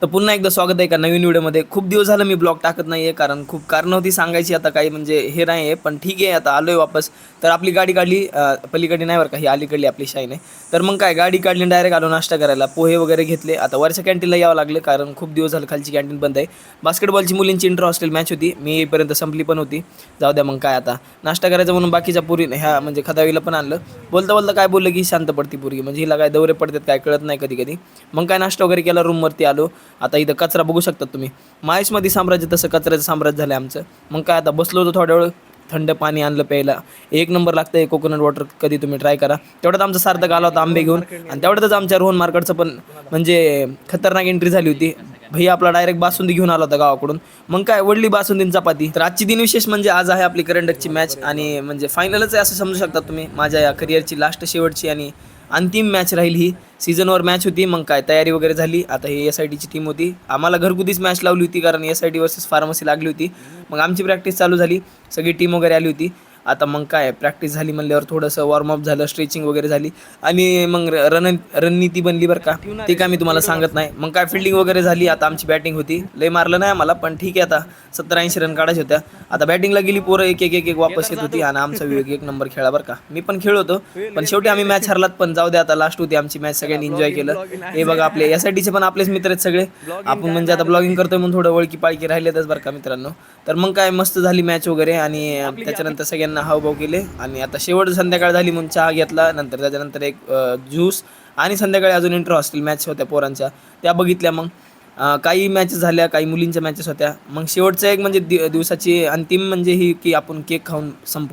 तर पुन्हा एकदा स्वागत आहे एका नवीन व्हिडिओमध्ये. खूप दिवस झालं मी ब्लॉग टाकत नाही आहे, कारण खूप कारणं होती सांगायची. आता काही म्हणजे हे नाही आहे, पण ठीक आहे, आता आलो आहे वापस. तर आपली गाडी काढली, पलीकडे नाही बरं का, ही अलीकडली आपली शाईन आहे. तर मग काय, गाडी काढली, डायरेक्ट आलो नाश्ता करायला. पोहे वगैरे घेतले. आता वरच्या कॅन्टीनला यावं लागलं, कारण खूप दिवस झालं खालची कॅन्टीन बंद आहे. बास्केटबॉलची मुलींची इंटर हॉस्टेल मॅच होती, मी येईपर्यंत संपली पण होती. जाऊ द्या, मग काय आता नाश्ता करायचा म्हणून बाकीच्या पुरी ह्या म्हणजे खदावीला पण आणलं. बोलता बोलता काय बोललं की शांत पडती पोरगी, म्हणजे हिला काय दौरे पडतात काय कळत नाही कधी कधी. मग काय नाश्ता वगैरे केला, रूमवरती आलो. आता इथं कचरा बघू शकता तुम्ही. माहेशमध्ये साम्राज्य तसं कचऱ्याचं साम्राज्य झालं आहे आमचं. मग काय आता बसलो होतो थोड्या वेळ, थंड पाणी आणलं प्यायला. एक नंबर लागतं आहे कोकोनट वॉटर, कधी तुम्ही ट्राय करा. तेवढ्यात आमचा सार्थक आला होता आंबे घेऊन, आणि तेवढ्यातच आमच्या रोहन मार्केटचं पण म्हणजे खतरनाक एंट्री झाली होती. भैया आपला डायरेक्ट बासुंदी घेऊन आला होता गावाकडून. मग काय वडली बासुंदी आणि चपाती. तर आजची दिनविशेष म्हणजे आज आहे आपली करंडकची मॅच, आणि म्हणजे फायनलच आहे असं समजू शकता तुम्ही. माझ्या या करिअरची लास्ट शेवटची आणि अंतिम मॅच राहील ही. सीझनवर मॅच होती. मग काय तयारी वगैरे झाली. आता ही एस आय टीची टीम होती. आम्हाला घरगुतीच मॅच लावली होती, कारण S I T versus pharmacy लागली होती. मग आमची प्रॅक्टिस चालू झाली, सगळी टीम वगैरे आली होती. आता मग काय प्रॅक्टिस झाली म्हणल्यावर थोडंसं वॉर्मअप झालं, स्ट्रेचिंग वगैरे झाली, आणि मग रणनीती बनली बरं का. ते काय मी तुम्हाला सांगत नाही. मग काय फिल्डिंग वगैरे झाली. आता आमची बॅटिंग होती. लय मारलं नाही आम्हाला, पण ठीक आहे, आता 70-80 रन काढायचे होत्या. आता बॅटिंगला गेली पोरं, एक एक एक एक वापस येत होती, आणि आमचा विवेक एक नंबर खेळा बरं का. मी पण खेळ होतो, पण शेवटी आम्ही मॅच हरलात. पण जाऊ द्या, आता लास्ट होती आमची मॅच, सगळ्यांनी एन्जॉय केलं. हे बघा, आपले एस आय टीचे पण आपलेच मित्र आहेत सगळे. आपण म्हणजे आता ब्लॉगिंग करतोय म्हणून थोडं ओळखी पाळखी राहिलेतच बरं का मित्रांनो. तर मग काय मस्त झाली मॅच वगैरे, आणि त्याच्यानंतर सगळ्यांना हावभाव केले. आणि आता शेवट संध्याकाळ झाली म्हणून चहा घेतला. नंतर त्याच्यानंतर एक ज्यूस, आणि संध्याकाळी अजून इंटर हॉस्टेल मॅच होत्या पोरांच्या, त्या बघितल्या. मग काही मॅचेस झाल्या, काही मुलींच्या मॅचेस होत्या. मग शेवटचं एक म्हणजे दिवसाची अंतिम म्हणजे ही की आपण केक खाऊन संपू.